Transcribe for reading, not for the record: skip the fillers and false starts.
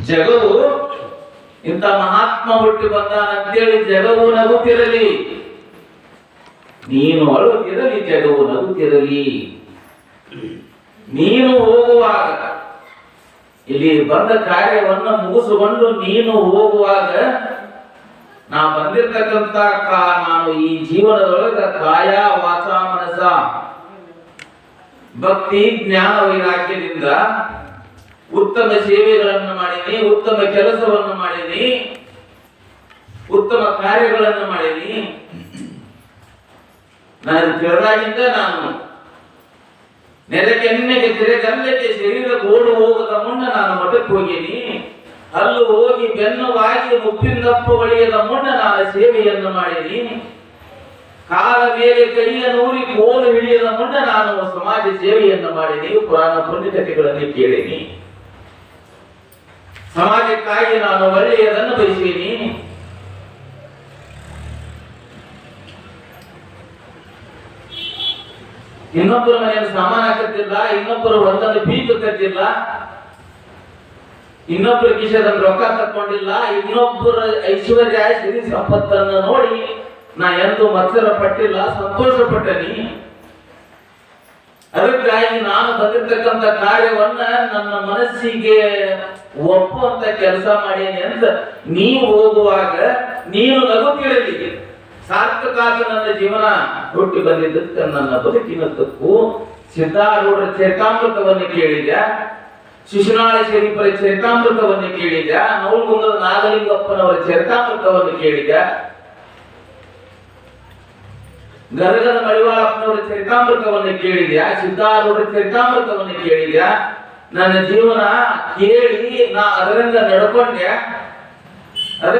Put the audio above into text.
ಜಗವು ಇಂಥ ಮಹಾತ್ಮ ಹುಟ್ಟಿ ಬಂದಾನಂತೇಳಿ ಜಗವು ನಗುತ್ತಿರಲಿ, ನೀನು ಅಳುತ್ತಿರಲಿ, ಜಗವು ನಗುತ್ತಿರಲಿ. ನೀನು ಹೋಗುವಾಗ, ಇಲ್ಲಿ ಬಂದ ಕಾರ್ಯವನ್ನ ಮುಗಿಸಿಕೊಂಡು ನೀನು ಹೋಗುವಾಗ, ನಾ ಬಂದಿರ್ತಕ್ಕಂಥ ನಾನು ಈ ಜೀವನದೊಳಗ ಕಾಯ ವಾಚ ಮನಸ ಭಕ್ತಿ ಜ್ಞಾನ ವೈರಾಗ್ಯದಿಂದ ಉತ್ತಮ ಸೇವೆಗಳನ್ನು ಮಾಡೀನಿ, ಉತ್ತಮ ಕೆಲಸವನ್ನು ಮಾಡೀನಿ, ಉತ್ತಮ ಕಾರ್ಯಗಳನ್ನು ಮಾಡೀನಿ. ನಾನು ತಿಳಿದಾಗಿಂದ ನಾನು ನೆರೆಕೆನ್ನೆಗೆ ತೆರೆಗಲ್ಲಕ್ಕೆ ಶರೀರ ಗೋಡು ಹೋಗದ ಮುನ್ನ ನಾನು ಮಠಕ್ಕೆ ಹೋಗೀನಿ. ಅಲ್ಲೂ ಹೋಗಿ ಬೆನ್ನುವಾಗಿ ಮುಪ್ಪಿಂದಪ್ಪ ಒಳೆಯದ ಮುನ್ನ ನಾನು ಸೇವೆಯನ್ನು ಮಾಡೀನಿ. ಕಾಲ ಮೇಲೆ ಕೈಯ ನೂರಿ ಕೋಲು ಹಿಡಿಯದ ಮುನ್ನ ನಾನು ಸಮಾಜ ಸೇವೆಯನ್ನು ಮಾಡೀನಿ. ಪುರಾಣ ಪುಣ್ಯಕಥೆಗಳನ್ನು ಕೇಳೀನಿ. ಸಮಾಜಕ್ಕಾಗಿ ನಾನು ಒಳ್ಳೆಯದನ್ನು ಬಯಸೀನಿ. ಇನ್ನೊಬ್ಬರ ಮನೆಯಲ್ಲಿ ಸಾಮಾನು ಹಾಕತ್ತಿಲ್ಲ, ಇನ್ನೊಬ್ಬರು ಒಂದನ್ನು ಬೀಗತ್ತಿಲ್ಲ, ಇನ್ನೊಬ್ಬರ ಕಿಶದಲ್ಲಿ ರೊಕ್ಕ ತಕ್ಕೊಂಡಿಲ್ಲ, ಇನ್ನೊಬ್ಬರ ಐಶ್ವರ್ಯ ಸಿರಿ ಸಂಪತ್ತನ್ನು ನೋಡಿ ನಾ ಎಂದೂ ಮತ್ಸರ ಪಟ್ಟಿಲ್ಲ, ಸಂತೋಷ ಪಟ್ಟನಿ. ಅದಕ್ಕಾಗಿ ನಾನು ಬಂದಿರ್ತಕ್ಕಂಥ ಕಾರ್ಯವನ್ನ ನನ್ನ ಮನಸ್ಸಿಗೆ ಒಪ್ಪುವಂತ ಕೆಲಸ ಮಾಡೇನಿ ಅಂತ ನೀವು ಹೋಗುವಾಗ ನೀನು ನಗುತ್ತಿರಲಿ. ಸಾರ್ಥಕ ನನ್ನ ಜೀವನ ಹುಟ್ಟಿ ಬಂದಿದ್ದಕ್ಕೆ ನನ್ನ ಬದುಕಿನದ್ದಕ್ಕೂ ಸಿದ್ಧಾರೂಢರ ಚರಿತಾಮೃತವನ್ನು ಕೇಳಿದ, ಶಿಶುನಾಳ ಶರೀಫರ ಚರಿತಾಮೃತವನ್ನು ಕೇಳಿದ, ನವಲಗುಂದದ ನಾಗಲಿಂಗಪ್ಪನವರ ಚರಿತಾಮೃತವನ್ನು ಕೇಳಿದ, ಗದಗದ ಮಡಿವಾಳಪ್ಪನವರ ಚರಿತಾಮೃತವನ್ನು ಕೇಳಿದ, ಸಿದ್ಧಾರೂಢರ ಚರಿತಾಮೃತವನ್ನು ಕೇಳಿದ. ನನ್ನ ಜೀವನ ಕೇಳಿ ನಾ ಅದರಿಂದ ನಡ್ಕೊಂಡೆ.